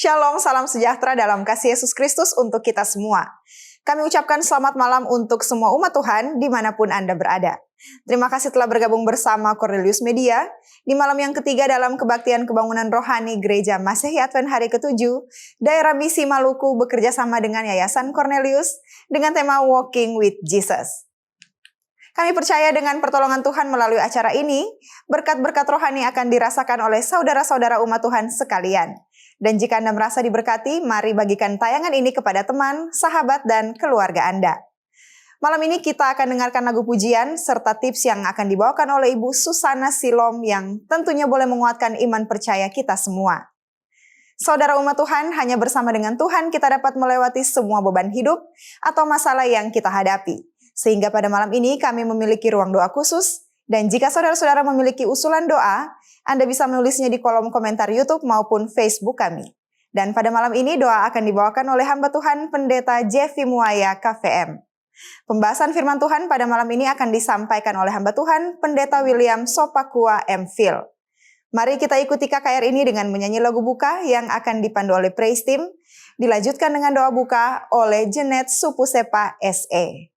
Shalom, salam sejahtera dalam kasih Yesus Kristus untuk kita semua. Kami ucapkan selamat malam untuk semua umat Tuhan dimanapun Anda berada. Terima kasih telah bergabung bersama Cornelius Media di malam yang ketiga dalam kebaktian kebangunan rohani Gereja Masehi Advent hari ke-7, Daerah Misi Maluku bekerja sama dengan Yayasan Cornelius dengan tema Walking with Jesus. Kami percaya dengan pertolongan Tuhan melalui acara ini, berkat-berkat rohani akan dirasakan oleh saudara-saudara umat Tuhan sekalian. Dan jika Anda merasa diberkati, mari bagikan tayangan ini kepada teman, sahabat, dan keluarga Anda. Malam ini kita akan dengarkan lagu pujian serta tips yang akan dibawakan oleh Ibu Susana Silom yang tentunya boleh menguatkan iman percaya kita semua. Saudara umat Tuhan, hanya bersama dengan Tuhan kita dapat melewati semua beban hidup atau masalah yang kita hadapi. Sehingga pada malam ini kami memiliki ruang doa khusus, dan jika saudara-saudara memiliki usulan doa, Anda bisa menulisnya di kolom komentar YouTube maupun Facebook kami. Dan pada malam ini doa akan dibawakan oleh hamba Tuhan Pendeta Jeffy Muaya KVM. Pembahasan firman Tuhan pada malam ini akan disampaikan oleh hamba Tuhan Pendeta William Sopakua M.Phil. Mari kita ikuti KKR ini dengan menyanyi lagu buka yang akan dipandu oleh Praise Team, dilanjutkan dengan doa buka oleh Jenet Supusepa SE.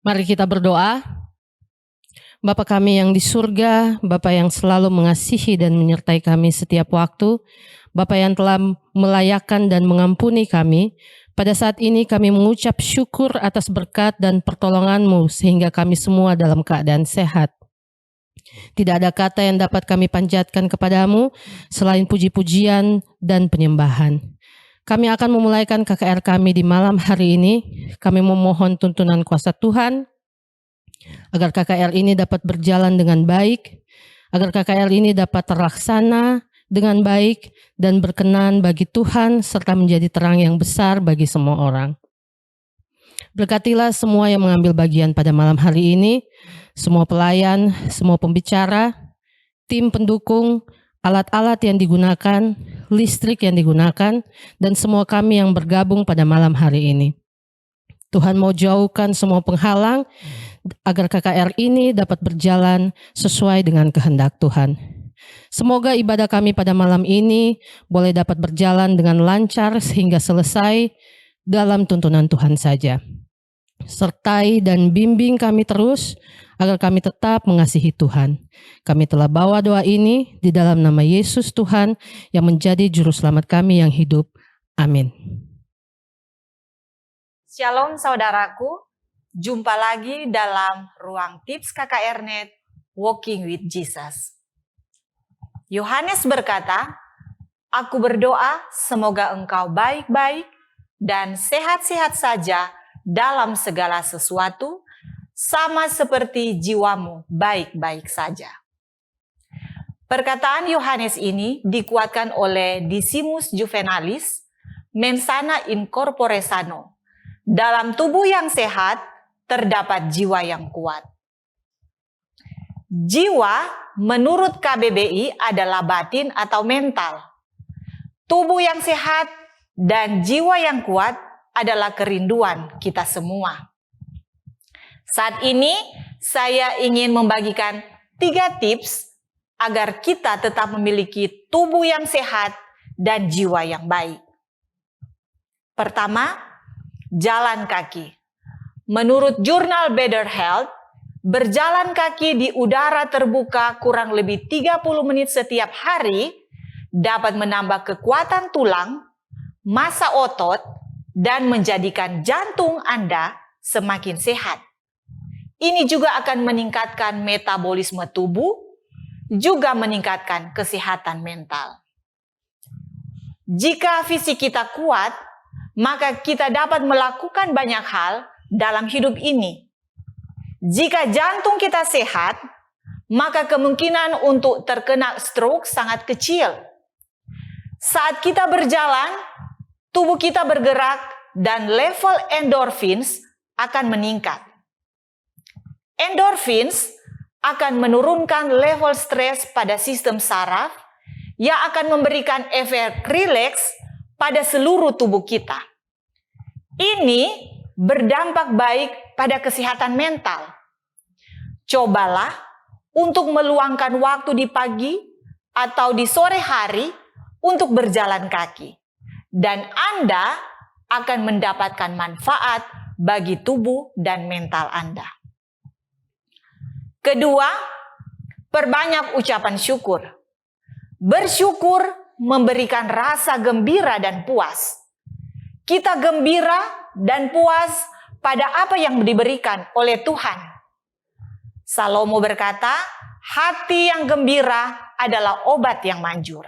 Mari kita berdoa. Bapa kami yang di surga, Bapa yang selalu mengasihi dan menyertai kami setiap waktu, Bapa yang telah melayakkan dan mengampuni kami, pada saat ini kami mengucap syukur atas berkat dan pertolongan-Mu sehingga kami semua dalam keadaan sehat. Tidak ada kata yang dapat kami panjatkan kepadamu selain puji-pujian dan penyembahan. Kami akan memulaikan KKR kami di malam hari ini. Kami memohon tuntunan kuasa Tuhan, agar KKR ini dapat berjalan dengan baik, agar KKR ini dapat terlaksana dengan baik dan berkenan bagi Tuhan, serta menjadi terang yang besar bagi semua orang. Berkatilah semua yang mengambil bagian pada malam hari ini, semua pelayan, semua pembicara, tim pendukung, alat-alat yang digunakan, listrik yang digunakan, dan semua kami yang bergabung pada malam hari ini. Tuhan mau jauhkan semua penghalang agar KKR ini dapat berjalan sesuai dengan kehendak Tuhan. Semoga ibadah kami pada malam ini boleh dapat berjalan dengan lancar sehingga selesai dalam tuntunan Tuhan saja. Sertai dan bimbing kami terus agar kami tetap mengasihi Tuhan. Kami telah bawa doa ini di dalam nama Yesus Tuhan yang menjadi juru selamat kami yang hidup. Amin. Shalom saudaraku, jumpa lagi dalam ruang tips KKRnet Walking with Jesus. Yohanes berkata, "Aku berdoa semoga engkau baik-baik dan sehat-sehat saja dalam segala sesuatu, sama seperti jiwamu baik-baik saja." Perkataan Yohanes ini dikuatkan oleh Decimus Juvenalis, mensana in corpore sano. Dalam tubuh yang sehat, terdapat jiwa yang kuat. Jiwa menurut KBBI adalah batin atau mental. Tubuh yang sehat dan jiwa yang kuat adalah kerinduan kita semua. Saat ini saya ingin membagikan 3 tips agar kita tetap memiliki tubuh yang sehat dan jiwa yang baik. Pertama, jalan kaki. Menurut jurnal Better Health, berjalan kaki di udara terbuka kurang lebih 30 menit setiap hari dapat menambah kekuatan tulang, massa otot, dan menjadikan jantung Anda semakin sehat. Ini juga akan meningkatkan metabolisme tubuh, juga meningkatkan kesehatan mental. Jika fisik kita kuat, maka kita dapat melakukan banyak hal dalam hidup ini. Jika jantung kita sehat, maka kemungkinan untuk terkena stroke sangat kecil. Saat kita berjalan, tubuh kita bergerak dan level endorphins akan meningkat. Endorphins akan menurunkan level stres pada sistem saraf yang akan memberikan efek rileks pada seluruh tubuh kita. Ini berdampak baik pada kesehatan mental. Cobalah untuk meluangkan waktu di pagi atau di sore hari untuk berjalan kaki. Dan Anda akan mendapatkan manfaat bagi tubuh dan mental Anda. Kedua, perbanyak ucapan syukur. Bersyukur memberikan rasa gembira dan puas. Kita gembira dan puas pada apa yang diberikan oleh Tuhan. Salomo berkata, hati yang gembira adalah obat yang manjur.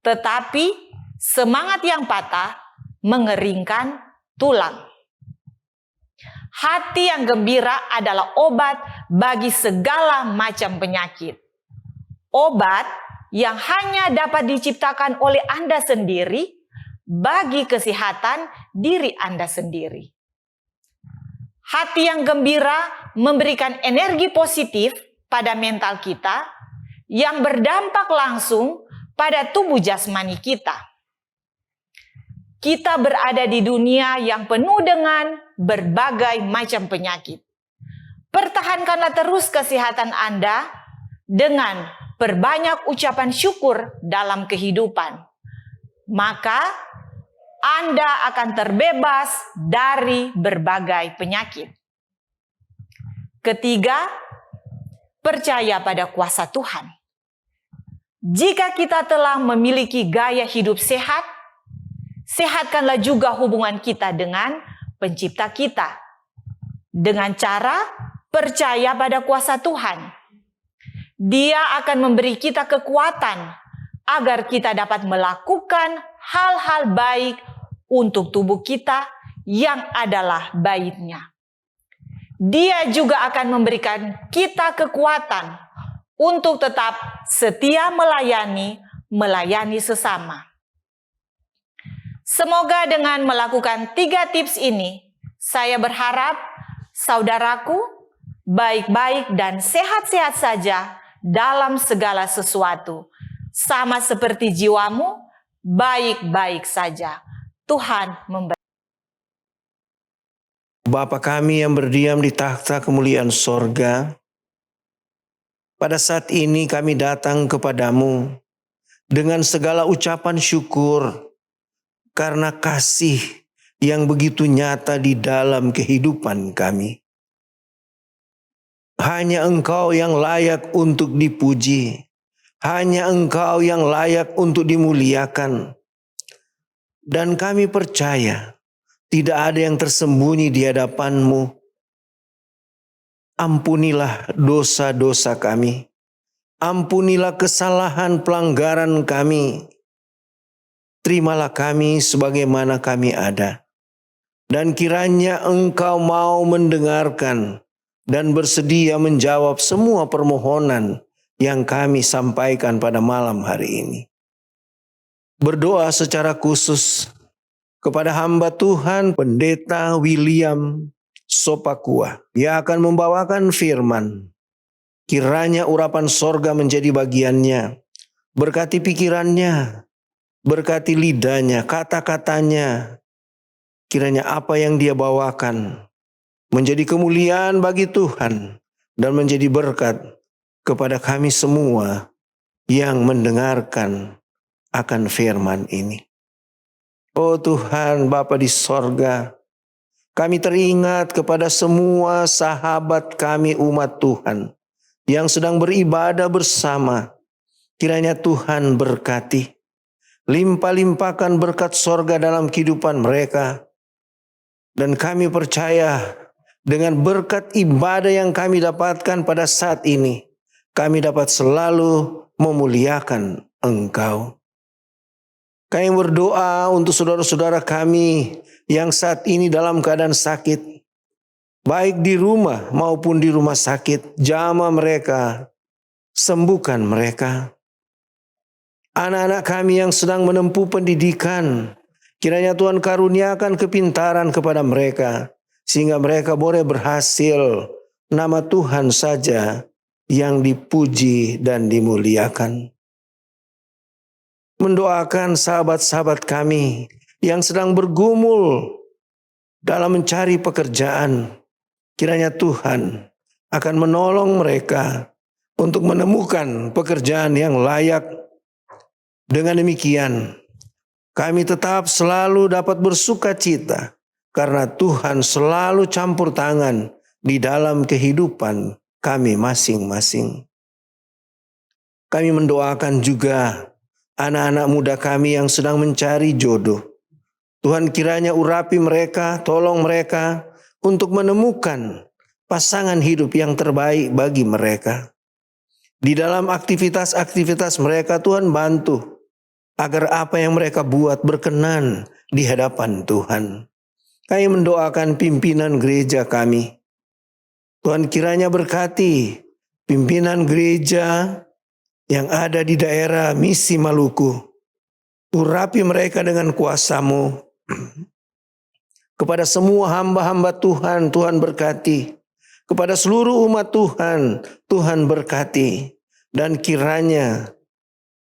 Tetapi semangat yang patah mengeringkan tulang. Hati yang gembira adalah obat bagi segala macam penyakit. Obat yang hanya dapat diciptakan oleh Anda sendiri bagi kesehatan diri Anda sendiri. Hati yang gembira memberikan energi positif pada mental kita yang berdampak langsung pada tubuh jasmani kita. Kita berada di dunia yang penuh dengan berbagai macam penyakit. Pertahankanlah terus kesehatan Anda dengan perbanyak ucapan syukur dalam kehidupan. Maka Anda akan terbebas dari berbagai penyakit. Ketiga, percaya pada kuasa Tuhan. Jika kita telah memiliki gaya hidup sehat, sehatkanlah juga hubungan kita dengan Pencipta kita. Dengan cara percaya pada kuasa Tuhan. Dia akan memberi kita kekuatan agar kita dapat melakukan hal-hal baik untuk tubuh kita yang adalah baitnya. Dia juga akan memberikan kita kekuatan untuk tetap setia melayani sesama. Semoga dengan melakukan 3 tips ini, saya berharap saudaraku baik-baik dan sehat-sehat saja dalam segala sesuatu. Sama seperti jiwamu, baik-baik saja. Tuhan memberkati. Bapa kami yang berdiam di takhta kemuliaan sorga, pada saat ini kami datang kepadamu dengan segala ucapan syukur karena kasih yang begitu nyata di dalam kehidupan kami. Hanya Engkau yang layak untuk dipuji. Hanya Engkau yang layak untuk dimuliakan. Dan kami percaya tidak ada yang tersembunyi di hadapan-Mu. Ampunilah dosa-dosa kami. Ampunilah kesalahan pelanggaran kami. Terimalah kami sebagaimana kami ada. Dan kiranya Engkau mau mendengarkan dan bersedia menjawab semua permohonan yang kami sampaikan pada malam hari ini. Berdoa secara khusus kepada hamba Tuhan Pendeta William Sopakua yang akan membawakan firman. Kiranya urapan sorga menjadi bagiannya. Berkati pikirannya, berkati lidahnya, kata-katanya. Kiranya apa yang dia bawakan menjadi kemuliaan bagi Tuhan dan menjadi berkat kepada kami semua yang mendengarkan akan firman ini. Oh Tuhan Bapa di sorga, kami teringat kepada semua sahabat kami umat Tuhan yang sedang beribadah bersama. Kiranya Tuhan berkati, limpah-limpahkan berkat sorga dalam kehidupan mereka. Dan kami percaya dengan berkat ibadah yang kami dapatkan pada saat ini, kami dapat selalu memuliakan Engkau. Kami berdoa untuk saudara-saudara kami yang saat ini dalam keadaan sakit, baik di rumah maupun di rumah sakit. Jamah mereka, sembuhkan mereka. Anak-anak kami yang sedang menempuh pendidikan, kiranya Tuhan karuniakan kepintaran kepada mereka, sehingga mereka boleh berhasil. Nama Tuhan saja yang dipuji dan dimuliakan. Mendoakan sahabat-sahabat kami yang sedang bergumul dalam mencari pekerjaan. Kiranya Tuhan akan menolong mereka untuk menemukan pekerjaan yang layak. Dengan demikian, kami tetap selalu dapat bersuka cita karena Tuhan selalu campur tangan di dalam kehidupan kami masing-masing. Kami mendoakan juga anak-anak muda kami yang sedang mencari jodoh. Tuhan kiranya urapi mereka, tolong mereka untuk menemukan pasangan hidup yang terbaik bagi mereka. Di dalam aktivitas-aktivitas mereka Tuhan bantu agar apa yang mereka buat berkenan di hadapan Tuhan. Kami mendoakan pimpinan gereja kami. Tuhan kiranya berkati pimpinan gereja yang ada di daerah Misi Maluku. Urapi mereka dengan kuasa-Mu. Kepada semua hamba-hamba Tuhan, Tuhan berkati. Kepada seluruh umat Tuhan, Tuhan berkati. Dan kiranya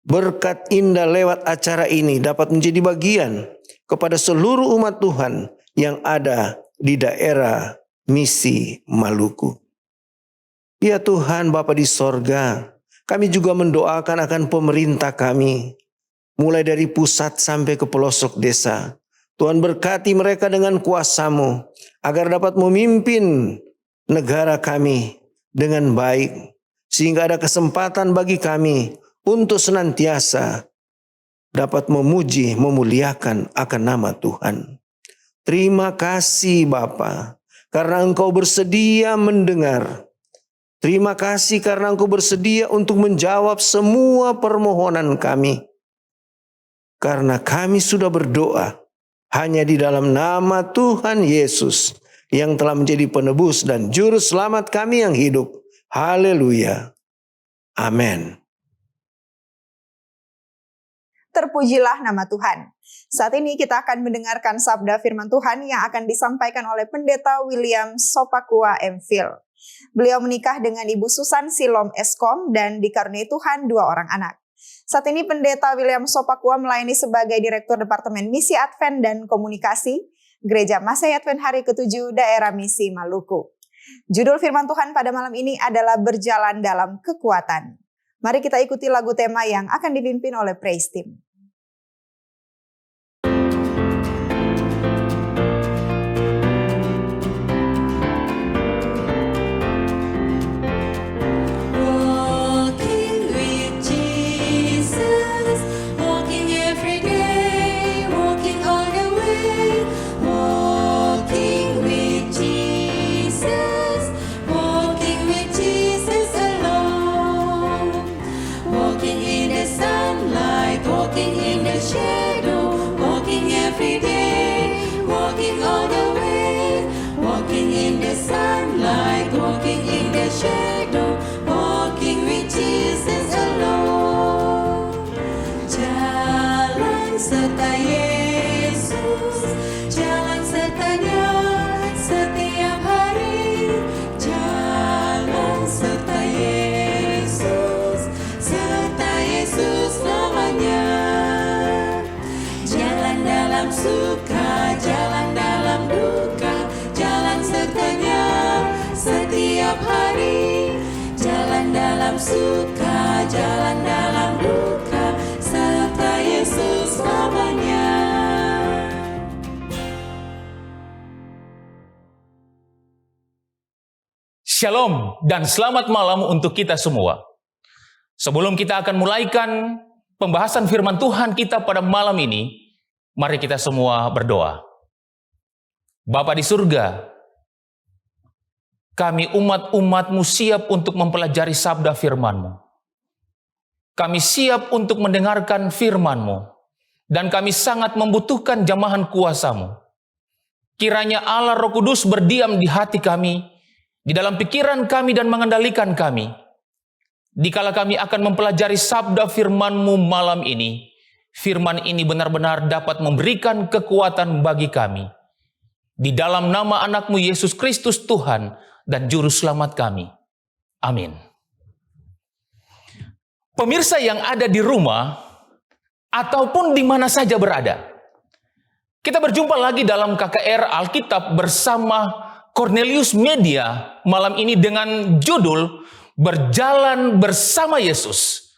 berkat indah lewat acara ini dapat menjadi bagian kepada seluruh umat Tuhan yang ada di daerah Misi Maluku. Ya Tuhan Bapa di sorga, kami juga mendoakan akan pemerintah kami, mulai dari pusat sampai ke pelosok desa. Tuhan berkati mereka dengan kuasa-Mu, agar dapat memimpin negara kami dengan baik. Sehingga ada kesempatan bagi kami untuk senantiasa dapat memuji, memuliakan akan nama Tuhan. Terima kasih Bapa, karena Engkau bersedia mendengar. Terima kasih karena Engkau bersedia untuk menjawab semua permohonan kami. Karena kami sudah berdoa hanya di dalam nama Tuhan Yesus yang telah menjadi penebus dan juru selamat kami yang hidup. Haleluya. Amin. Terpujilah nama Tuhan. Saat ini kita akan mendengarkan sabda firman Tuhan yang akan disampaikan oleh Pendeta William Sopakua M.Phil. Beliau menikah dengan Ibu Susan Silom Eskom dan dikaruniai Tuhan 2 orang anak. Saat ini Pendeta William Sopakua melayani sebagai Direktur Departemen Misi Advent dan Komunikasi Gereja Masehi Advent Hari ke-7 Daerah Misi Maluku. Judul firman Tuhan pada malam ini adalah Berjalan dalam Kekuatan. Mari kita ikuti lagu tema yang akan dipimpin oleh Praise Team. Suka, jalan dalam duka, jalan sertanya setiap hari. Jalan dalam suka, jalan dalam duka, serta Yesus selamanya. Shalom dan selamat malam untuk kita semua. Sebelum kita akan mulaikan pembahasan firman Tuhan kita pada malam ini, mari kita semua berdoa. Bapa di surga, kami umat-umat-Mu siap untuk mempelajari sabda firman-Mu. Kami siap untuk mendengarkan firman-Mu. Dan kami sangat membutuhkan jamahan kuasa-Mu. Kiranya Allah Roh Kudus berdiam di hati kami, di dalam pikiran kami dan mengendalikan kami. Dikala kami akan mempelajari sabda firman-Mu malam ini, firman ini benar-benar dapat memberikan kekuatan bagi kami. Di dalam nama anak-Mu Yesus Kristus Tuhan dan Juru Selamat kami. Amin. Pemirsa yang ada di rumah, ataupun di mana saja berada, kita berjumpa lagi dalam KKR Alkitab bersama Cornelius Media malam ini dengan judul Berjalan Bersama Yesus.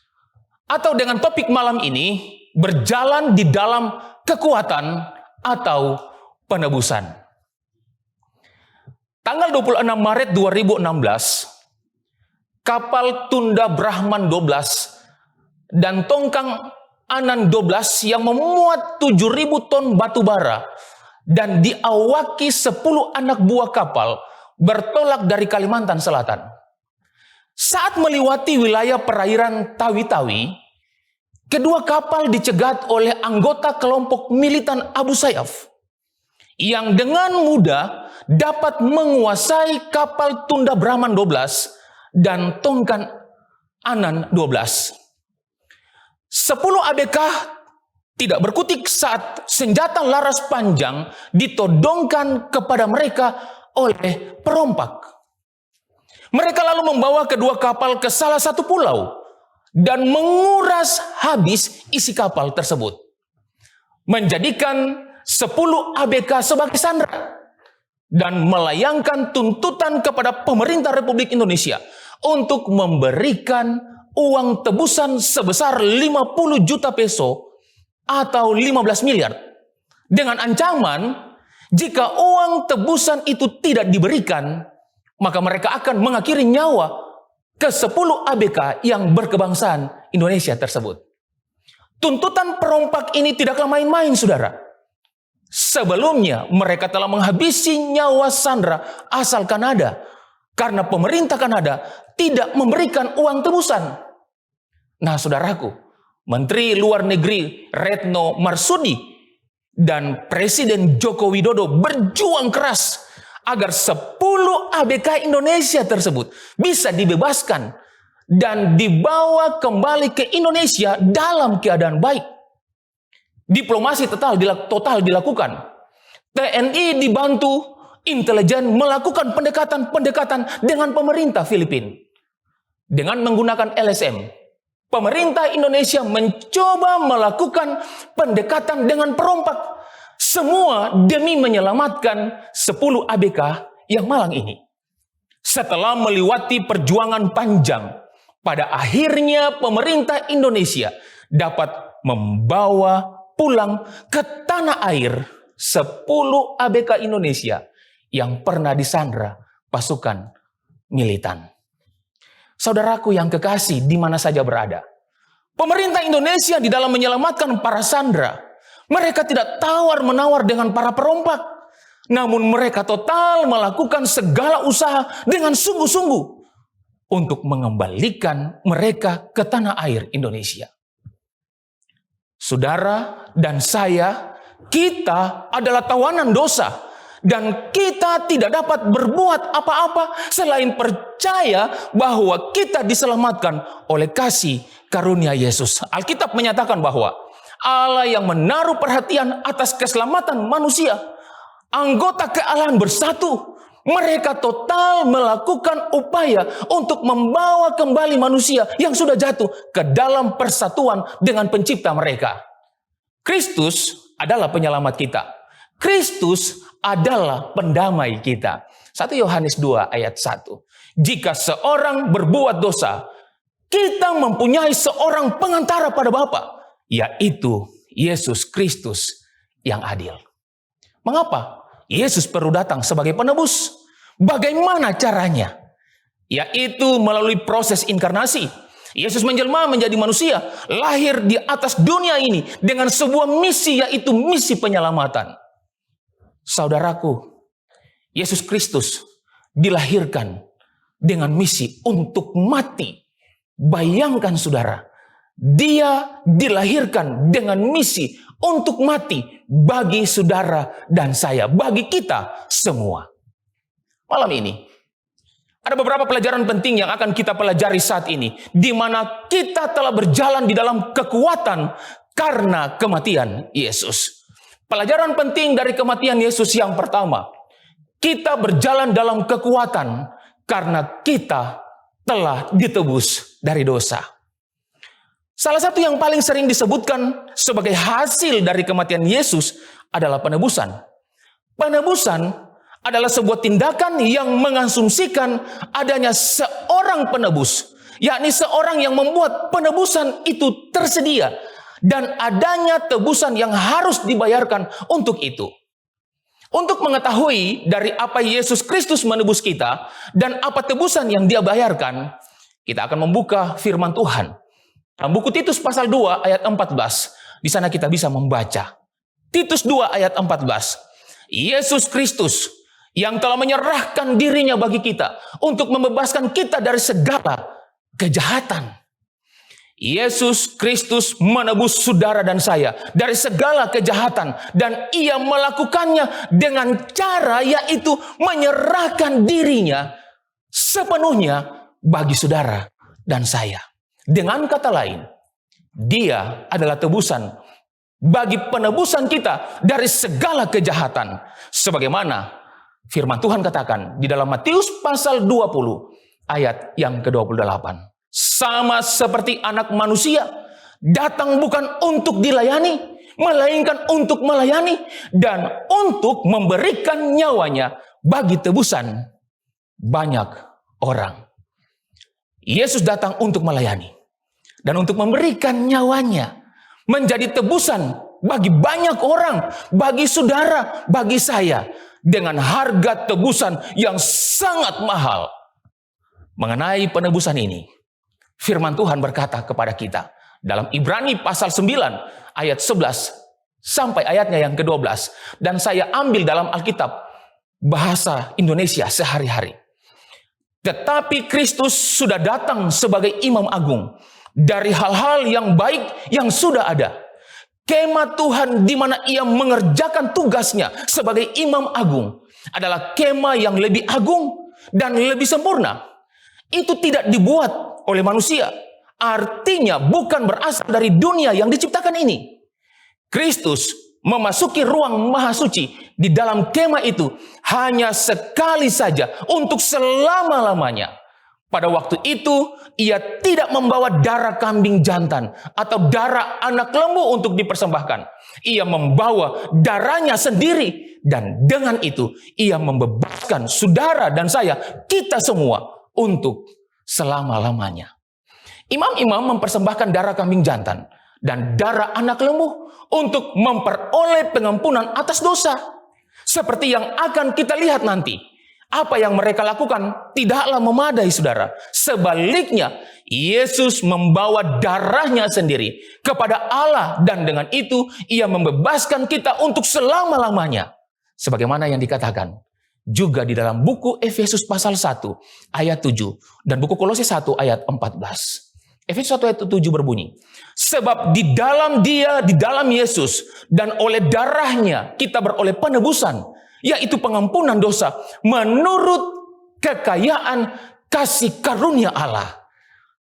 Atau dengan topik malam ini, berjalan di dalam kekuatan atau penebusan. Tanggal 26 Maret 2016, kapal Tunda Brahman 12 dan tongkang Anan 12 yang memuat 7.000 ton batu bara dan diawaki 10 anak buah kapal bertolak dari Kalimantan Selatan. Saat melewati wilayah perairan Tawi-Tawi, kedua kapal dicegat oleh anggota kelompok militan Abu Sayyaf yang dengan mudah dapat menguasai kapal Tunda Brahman 12 dan tongkang Anan 12. 10 ABK tidak berkutik saat senjata laras panjang ditodongkan kepada mereka oleh perompak. Mereka lalu membawa kedua kapal ke salah satu pulau dan menguras habis isi kapal tersebut. Menjadikan 10 ABK sebagai sandera. Dan melayangkan tuntutan kepada pemerintah Republik Indonesia untuk memberikan uang tebusan sebesar 50 juta peso atau 15 miliar. Dengan ancaman, jika uang tebusan itu tidak diberikan, maka mereka akan mengakhiri nyawa ke 10 ABK yang berkebangsaan Indonesia tersebut. Tuntutan perompak ini tidaklah main-main, saudara. Sebelumnya mereka telah menghabisi nyawa sandera asal Kanada karena pemerintah Kanada tidak memberikan uang tebusan. Nah, saudaraku, Menteri Luar Negeri Retno Marsudi dan Presiden Joko Widodo berjuang keras agar 10 ABK Indonesia tersebut bisa dibebaskan dan dibawa kembali ke Indonesia dalam keadaan baik. Diplomasi total dilakukan. TNI dibantu intelijen melakukan pendekatan dengan pemerintah Filipina. Dengan menggunakan LSM, pemerintah Indonesia mencoba melakukan pendekatan dengan perompak. Semua demi menyelamatkan 10 ABK yang malang ini. setelah melewati perjuangan panjang, pada akhirnya pemerintah Indonesia dapat membawa pulang ke tanah air 10 ABK Indonesia yang pernah disandra pasukan militan. Saudaraku yang kekasih di mana saja berada, pemerintah Indonesia di dalam menyelamatkan para sandera, mereka tidak tawar-menawar dengan para perompak, namun mereka total melakukan segala usaha dengan sungguh-sungguh untuk mengembalikan mereka ke tanah air Indonesia. Saudara dan saya, kita adalah tawanan dosa dan kita tidak dapat berbuat apa-apa selain percaya bahwa kita diselamatkan oleh kasih karunia Yesus. Alkitab menyatakan bahwa Allah yang menaruh perhatian atas keselamatan manusia, anggota kealahan bersatu, mereka total melakukan upaya untuk membawa kembali manusia yang sudah jatuh ke dalam persatuan dengan pencipta mereka. Kristus adalah penyelamat kita. Kristus adalah pendamai kita. 1 Yohanes 2 ayat 1. Jika seorang berbuat dosa, kita mempunyai seorang pengantara pada Bapa, yaitu Yesus Kristus yang adil. Mengapa Yesus perlu datang sebagai penebus? Bagaimana caranya? Yaitu melalui proses inkarnasi. Yesus menjelma menjadi manusia, lahir di atas dunia ini dengan sebuah misi, yaitu misi penyelamatan. Saudaraku, Yesus Kristus dilahirkan dengan misi untuk mati. Bayangkan saudara, dia dilahirkan dengan misi untuk mati bagi saudara dan saya, bagi kita semua. Malam ini, ada beberapa pelajaran penting yang akan kita pelajari saat ini, di mana kita telah berjalan di dalam kekuatan karena kematian Yesus. Pelajaran penting dari kematian Yesus yang pertama, kita berjalan dalam kekuatan karena kita telah ditebus dari dosa. Salah satu yang paling sering disebutkan sebagai hasil dari kematian Yesus adalah penebusan. Penebusan adalah sebuah tindakan yang mengasumsikan adanya seorang penebus, yakni seorang yang membuat penebusan itu tersedia dan adanya tebusan yang harus dibayarkan untuk itu. Untuk mengetahui dari apa Yesus Kristus menebus kita dan apa tebusan yang Dia bayarkan, kita akan membuka firman Tuhan. Dalam buku Titus pasal 2 ayat 14, di sana kita bisa membaca. Titus 2 ayat 14. Yesus Kristus yang telah menyerahkan dirinya bagi kita untuk membebaskan kita dari segala kejahatan. Yesus Kristus menebus saudara dan saya dari segala kejahatan, dan Ia melakukannya dengan cara yaitu menyerahkan dirinya sepenuhnya bagi saudara dan saya. Dengan kata lain, Dia adalah tebusan bagi penebusan kita dari segala kejahatan, sebagaimana firman Tuhan katakan di dalam Matius pasal 20 ayat yang ke-28. Sama seperti Anak Manusia datang bukan untuk dilayani, melainkan untuk melayani dan untuk memberikan nyawanya bagi tebusan banyak orang. Yesus datang untuk melayani dan untuk memberikan nyawanya menjadi tebusan bagi banyak orang, bagi saudara, bagi saya, dengan harga tebusan yang sangat mahal. Mengenai penebusan ini, firman Tuhan berkata kepada kita dalam Ibrani pasal 9 ayat 11 sampai ayatnya yang ke-12. Dan saya ambil dalam Alkitab bahasa Indonesia sehari-hari. Tetapi Kristus sudah datang sebagai imam agung dari hal-hal yang baik yang sudah ada. Kemah Tuhan di mana Ia mengerjakan tugasnya sebagai imam agung adalah kemah yang lebih agung dan lebih sempurna. Itu tidak dibuat oleh manusia. Artinya bukan berasal dari dunia yang diciptakan ini. Kristus memasuki ruang maha suci di dalam kemah itu hanya sekali saja untuk selama-lamanya. Pada waktu itu, ia tidak membawa darah kambing jantan atau darah anak lembu untuk dipersembahkan. Ia membawa darahnya sendiri, dan dengan itu ia membebaskan saudara dan saya, kita semua, untuk selama-lamanya. Imam-imam mempersembahkan darah kambing jantan dan darah anak lembu untuk memperoleh pengampunan atas dosa. Seperti yang akan kita lihat nanti. Apa yang mereka lakukan tidaklah memadai, saudara. Sebaliknya, Yesus membawa darahnya sendiri kepada Allah, dan dengan itu ia membebaskan kita untuk selama-lamanya. Sebagaimana yang dikatakan juga di dalam buku Efesus pasal 1 ayat 7 dan buku Kolose 1 ayat 14. Efesus 1 ayat 7 berbunyi, sebab di dalam Dia, di dalam Yesus, dan oleh darahnya kita beroleh penebusan, yaitu pengampunan dosa menurut kekayaan kasih karunia Allah.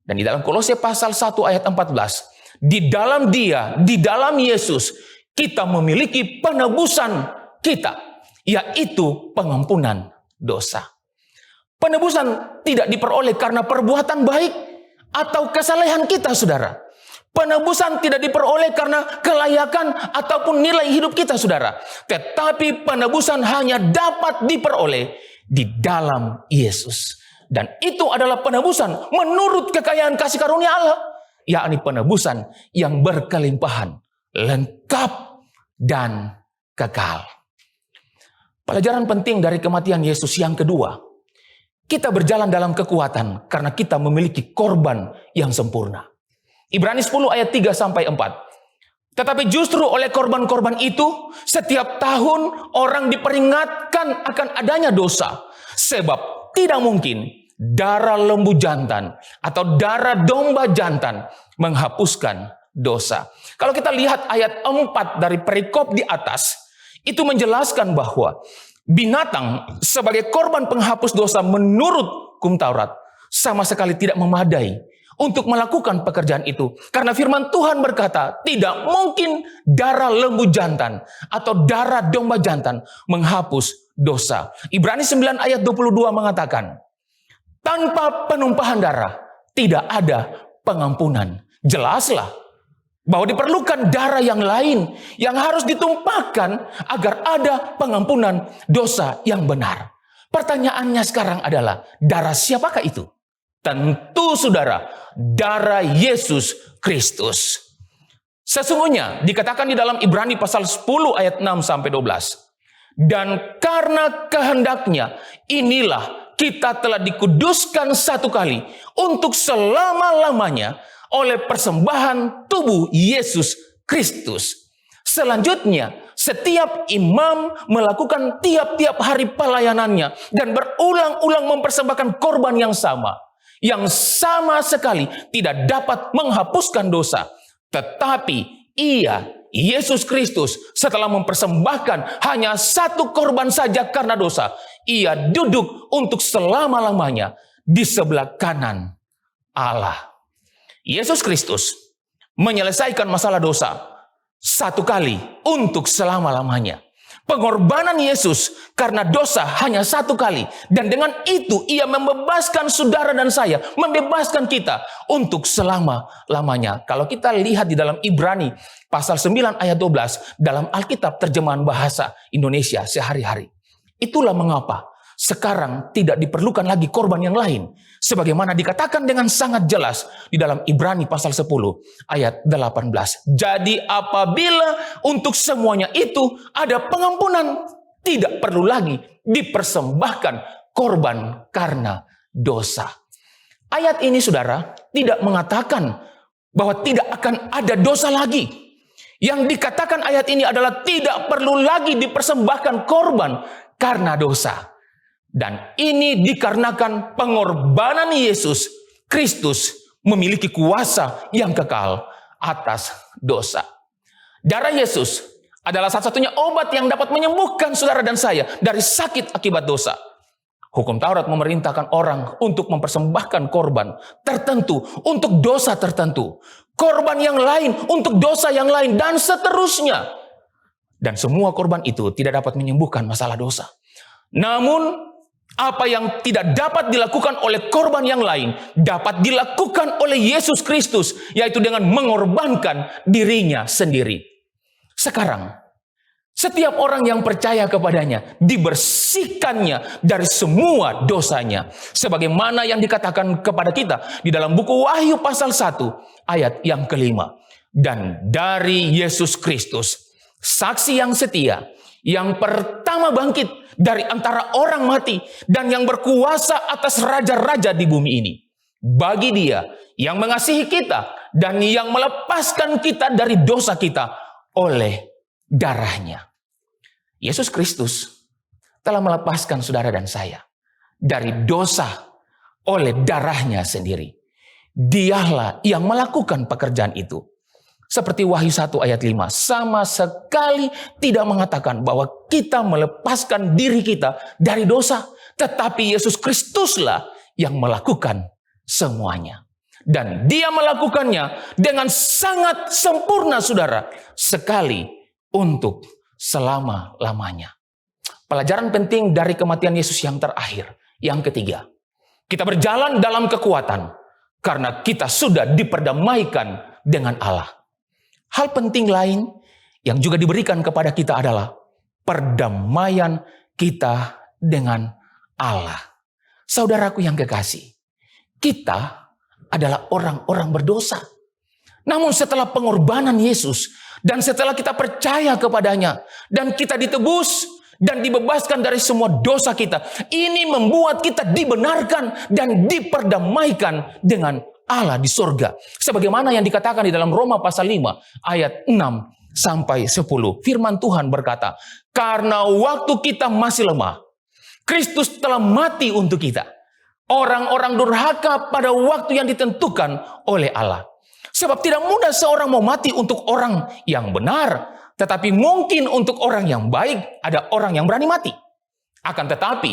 Dan di dalam Kolose pasal 1 ayat 14, di dalam Dia, di dalam Yesus, kita memiliki penebusan kita, yaitu pengampunan dosa. Penebusan tidak diperoleh karena perbuatan baik atau kesalehan kita, saudara. Penebusan tidak diperoleh karena kelayakan ataupun nilai hidup kita, saudara. Tetapi penebusan hanya dapat diperoleh di dalam Yesus. Dan itu adalah penebusan menurut kekayaan kasih karunia Allah, yakni penebusan yang berkelimpahan, lengkap, dan kekal. Pelajaran penting dari kematian Yesus yang kedua, kita berjalan dalam kekuatan karena kita memiliki korban yang sempurna. Ibrani 10 ayat 3-4. Tetapi justru oleh korban-korban itu, setiap tahun orang diperingatkan akan adanya dosa. Sebab tidak mungkin darah lembu jantan atau darah domba jantan menghapuskan dosa. Kalau kita lihat ayat 4 dari perikop di atas, itu menjelaskan bahwa binatang sebagai korban penghapus dosa menurut hukum Taurat sama sekali tidak memadai untuk melakukan pekerjaan itu. Karena firman Tuhan berkata, tidak mungkin darah lembu jantan atau darah domba jantan menghapus dosa. Ibrani 9 ayat 22 mengatakan, tanpa penumpahan darah tidak ada pengampunan. Jelaslah bahwa diperlukan darah yang lain yang harus ditumpahkan agar ada pengampunan dosa yang benar. Pertanyaannya sekarang adalah, darah siapakah itu? Tentu, saudara, darah Yesus Kristus. Sesungguhnya dikatakan di dalam Ibrani pasal 10 ayat 6-12. Dan karena kehendaknya inilah kita telah dikuduskan satu kali untuk selama-lamanya oleh persembahan tubuh Yesus Kristus. Selanjutnya, setiap imam melakukan tiap-tiap hari pelayanannya dan berulang-ulang mempersembahkan korban yang sama sekali tidak dapat menghapuskan dosa. Tetapi ia, Yesus Kristus, setelah mempersembahkan hanya satu korban saja karena dosa, ia duduk untuk selama-lamanya di sebelah kanan Allah. Yesus Kristus menyelesaikan masalah dosa satu kali untuk selama-lamanya. Pengorbanan Yesus karena dosa hanya satu kali. Dan dengan itu ia membebaskan saudara dan saya, membebaskan kita untuk selama-lamanya. Kalau kita lihat di dalam Ibrani pasal 9 ayat 12 dalam Alkitab terjemahan bahasa Indonesia sehari-hari. Itulah mengapa sekarang tidak diperlukan lagi korban yang lain. Sebagaimana dikatakan dengan sangat jelas di dalam Ibrani pasal 10 ayat 18. Jadi apabila untuk semuanya itu ada pengampunan, tidak perlu lagi dipersembahkan korban karena dosa. Ayat ini, saudara, tidak mengatakan bahwa tidak akan ada dosa lagi. Yang dikatakan ayat ini adalah tidak perlu lagi dipersembahkan korban karena dosa. Dan ini dikarenakan pengorbanan Yesus Kristus memiliki kuasa yang kekal atas dosa. Darah Yesus adalah satu-satunya obat yang dapat menyembuhkan saudara dan saya dari sakit akibat dosa. Hukum Taurat memerintahkan orang untuk mempersembahkan korban tertentu untuk dosa tertentu. Korban yang lain untuk dosa yang lain dan seterusnya. Dan semua korban itu tidak dapat menyembuhkan masalah dosa. Namun Apa yang tidak dapat dilakukan oleh korban yang lain, dapat dilakukan oleh Yesus Kristus, yaitu dengan mengorbankan dirinya sendiri. Sekarang, setiap orang yang percaya kepadanya, dibersihkannya dari semua dosanya. Sebagaimana yang dikatakan kepada kita di dalam buku Wahyu pasal 1, ayat yang kelima. Dan dari Yesus Kristus, saksi yang setia, yang pertama bangkit dari antara orang mati dan yang berkuasa atas raja-raja di bumi ini. Bagi Dia yang mengasihi kita dan yang melepaskan kita dari dosa kita oleh darahnya. Yesus Kristus telah melepaskan saudara dan saya dari dosa oleh darahnya sendiri. Dialah yang melakukan pekerjaan itu. Seperti Wahyu 1 ayat 5, sama sekali tidak mengatakan bahwa kita melepaskan diri kita dari dosa. Tetapi Yesus Kristuslah yang melakukan semuanya. Dan Dia melakukannya dengan sangat sempurna, saudara. Sekali untuk selama-lamanya. Pelajaran penting dari kematian Yesus yang terakhir. Yang ketiga, kita berjalan dalam kekuatan karena kita sudah diperdamaikan dengan Allah. Hal penting lain yang juga diberikan kepada kita adalah perdamaian kita dengan Allah. Saudaraku yang kekasih, kita adalah orang-orang berdosa. Namun setelah pengorbanan Yesus dan setelah kita percaya kepadanya dan kita ditebus dan dibebaskan dari semua dosa kita, ini membuat kita dibenarkan dan diperdamaikan dengan Allah di surga. Sebagaimana yang dikatakan di dalam Roma pasal 5 ayat 6 sampai 10. Firman Tuhan berkata, karena waktu kita masih lemah, Kristus telah mati untuk kita. Orang-orang durhaka pada waktu yang ditentukan oleh Allah. Sebab tidak mudah seorang mau mati untuk orang yang benar, tetapi mungkin untuk orang yang baik ada orang yang berani mati. Akan tetapi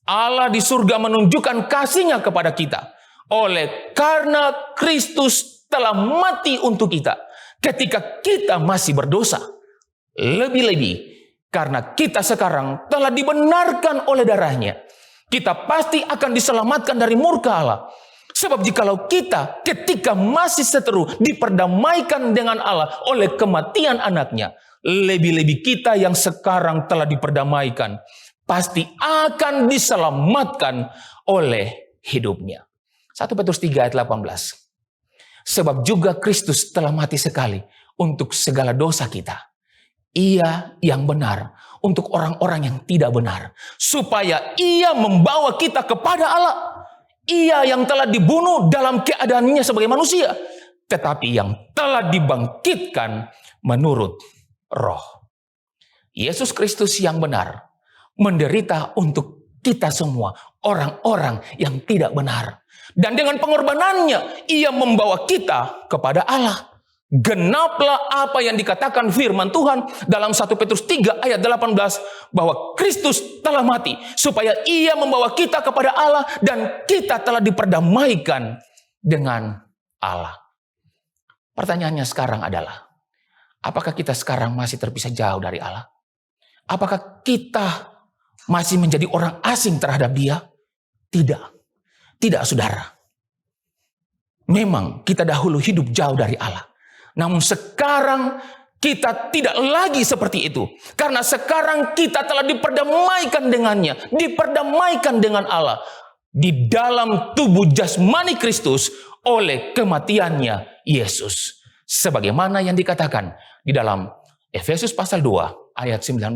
Allah di surga menunjukkan kasih-Nya kepada kita. Oleh karena Kristus telah mati untuk kita ketika kita masih berdosa. Lebih-lebih karena kita sekarang telah dibenarkan oleh darah-Nya, kita pasti akan diselamatkan dari murka Allah. Sebab jikalau kita ketika masih seteru diperdamaikan dengan Allah oleh kematian anaknya, lebih-lebih kita yang sekarang telah diperdamaikan pasti akan diselamatkan oleh hidupnya. 1 Petrus 3 ayat 18. Sebab juga Kristus telah mati sekali untuk segala dosa kita. Ia yang benar untuk orang-orang yang tidak benar. Supaya Ia membawa kita kepada Allah. Ia yang telah dibunuh dalam keadaannya sebagai manusia. Tetapi yang telah dibangkitkan menurut roh. Yesus Kristus yang benar menderita untuk kita semua. Orang-orang yang tidak benar. Dan dengan pengorbanannya, Ia membawa kita kepada Allah. Genaplah apa yang dikatakan firman Tuhan dalam 1 Petrus 3 ayat 18, bahwa Kristus telah mati, supaya Ia membawa kita kepada Allah, dan kita telah diperdamaikan dengan Allah. Pertanyaannya sekarang adalah, apakah kita sekarang masih terpisah jauh dari Allah? Apakah kita masih menjadi orang asing terhadap Dia? Tidak. Tidak, saudara. Memang kita dahulu hidup jauh dari Allah. Namun sekarang kita tidak lagi seperti itu. Karena sekarang kita telah diperdamaikan dengannya. Diperdamaikan dengan Allah. Di dalam tubuh jasmani Kristus oleh kematiannya Yesus. Sebagaimana yang dikatakan di dalam Efesus pasal 2 ayat 19.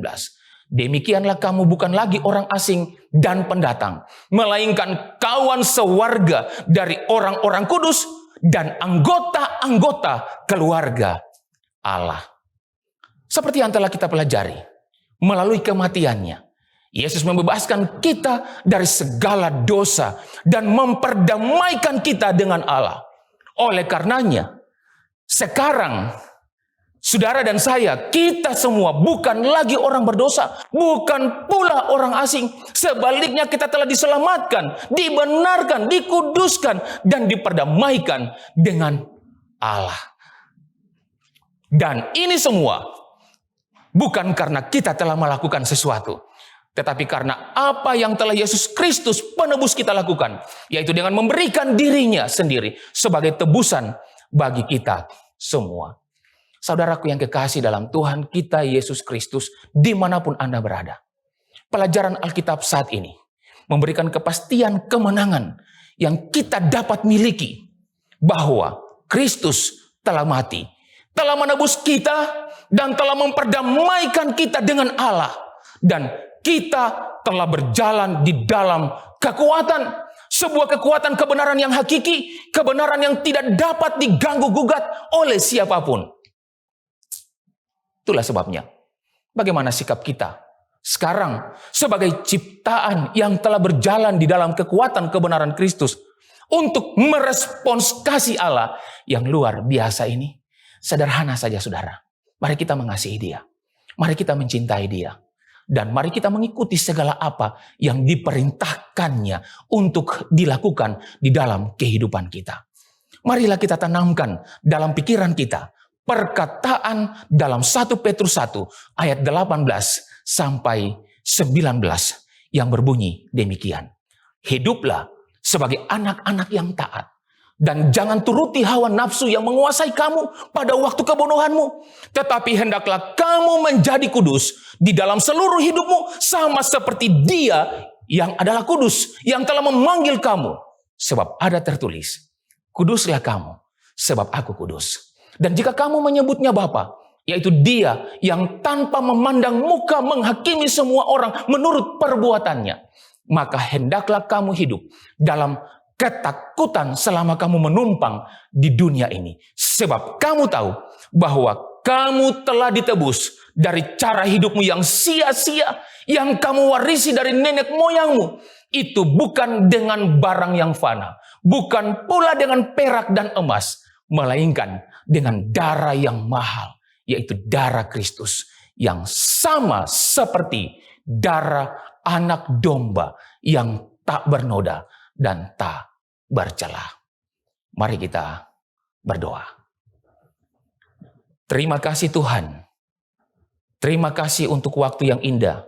Demikianlah kamu bukan lagi orang asing dan pendatang, melainkan kawan sewarga dari orang-orang kudus dan anggota-anggota keluarga Allah. Seperti yang telah kita pelajari, melalui kematiannya, Yesus membebaskan kita dari segala dosa dan memperdamaikan kita dengan Allah. Oleh karenanya, sekarang saudara dan saya, kita semua bukan lagi orang berdosa, bukan pula orang asing. Sebaliknya kita telah diselamatkan, dibenarkan, dikuduskan, dan diperdamaikan dengan Allah. Dan ini semua bukan karena kita telah melakukan sesuatu, Tetapi karena apa yang telah Yesus Kristus penebus kita lakukan, yaitu dengan memberikan dirinya sendiri sebagai tebusan bagi kita semua. Saudaraku yang kekasih dalam Tuhan kita Yesus Kristus, dimanapun Anda berada. Pelajaran Alkitab saat ini memberikan kepastian kemenangan yang kita dapat miliki. Bahwa Kristus telah mati, telah menebus kita, dan telah memperdamaikan kita dengan Allah. Dan kita telah berjalan di dalam kekuatan, sebuah kekuatan kebenaran yang hakiki, kebenaran yang tidak dapat diganggu-gugat oleh siapapun. Itulah sebabnya, bagaimana sikap kita sekarang sebagai ciptaan yang telah berjalan di dalam kekuatan kebenaran Kristus untuk merespons kasih Allah yang luar biasa ini. Sederhana saja saudara, mari kita mengasihi Dia, mari kita mencintai Dia. Dan mari kita mengikuti segala apa yang diperintahkannya untuk dilakukan di dalam kehidupan kita. Marilah kita tanamkan dalam pikiran kita perkataan dalam 1 Petrus 1 ayat 18 sampai 19 yang berbunyi demikian. Hiduplah sebagai anak-anak yang taat. Dan jangan turuti hawa nafsu yang menguasai kamu pada waktu kebodohanmu. Tetapi hendaklah kamu menjadi kudus di dalam seluruh hidupmu, sama seperti Dia yang adalah kudus, yang telah memanggil kamu. Sebab ada tertulis, kuduslah kamu, sebab aku kudus. Dan jika kamu menyebutnya Bapa, yaitu Dia yang tanpa memandang muka menghakimi semua orang menurut perbuatannya, maka hendaklah kamu hidup dalam ketakutan selama kamu menumpang di dunia ini. Sebab kamu tahu bahwa kamu telah ditebus dari cara hidupmu yang sia-sia, yang kamu warisi dari nenek moyangmu. Itu bukan dengan barang yang fana, bukan pula dengan perak dan emas, melainkan dengan darah yang mahal, yaitu darah Kristus, yang sama seperti darah anak domba yang tak bernoda dan tak bercelah. Mari kita berdoa. Terima kasih Tuhan. Terima kasih untuk waktu yang indah.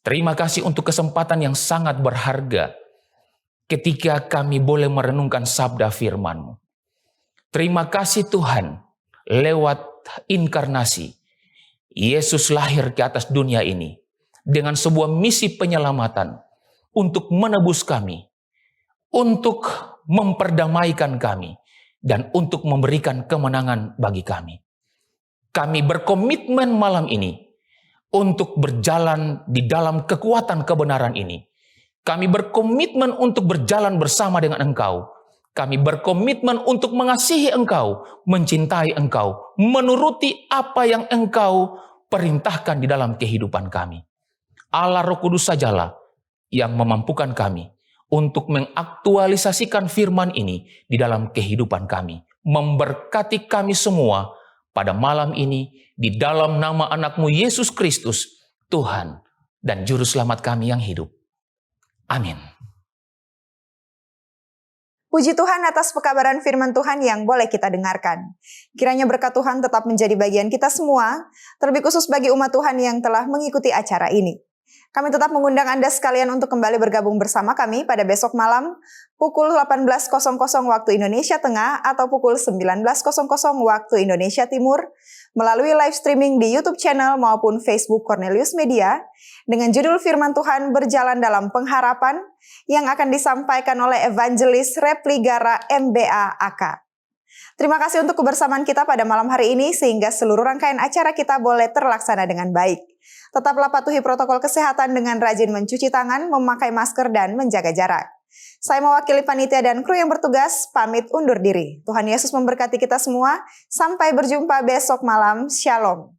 Terima kasih untuk kesempatan yang sangat berharga ketika kami boleh merenungkan sabda firman-Mu. Terima kasih Tuhan, lewat inkarnasi, Yesus lahir ke atas dunia ini dengan sebuah misi penyelamatan untuk menebus kami, untuk memperdamaikan kami, dan untuk memberikan kemenangan bagi kami. Kami berkomitmen malam ini untuk berjalan di dalam kekuatan kebenaran ini. Kami berkomitmen untuk berjalan bersama dengan Engkau. Kami berkomitmen untuk mengasihi Engkau, mencintai Engkau, menuruti apa yang Engkau perintahkan di dalam kehidupan kami. Allah Roh Kudus sajalah yang memampukan kami untuk mengaktualisasikan firman ini di dalam kehidupan kami. Memberkati kami semua pada malam ini di dalam nama anak-Mu Yesus Kristus, Tuhan dan Juru Selamat kami yang hidup. Amin. Puji Tuhan atas pekabaran firman Tuhan yang boleh kita dengarkan. Kiranya berkat Tuhan tetap menjadi bagian kita semua, terlebih khusus bagi umat Tuhan yang telah mengikuti acara ini. Kami tetap mengundang Anda sekalian untuk kembali bergabung bersama kami pada besok malam pukul 18.00 waktu Indonesia Tengah atau pukul 19.00 waktu Indonesia Timur melalui live streaming di YouTube channel maupun Facebook Cornelius Media dengan judul Firman Tuhan Berjalan dalam Pengharapan yang akan disampaikan oleh Evangelis Repligara MBA AK. Terima kasih untuk kebersamaan kita pada malam hari ini sehingga seluruh rangkaian acara kita boleh terlaksana dengan baik. Tetaplah patuhi protokol kesehatan dengan rajin mencuci tangan, memakai masker, dan menjaga jarak. Saya mewakili panitia dan kru yang bertugas, pamit undur diri. Tuhan Yesus memberkati kita semua. Sampai berjumpa besok malam. Shalom.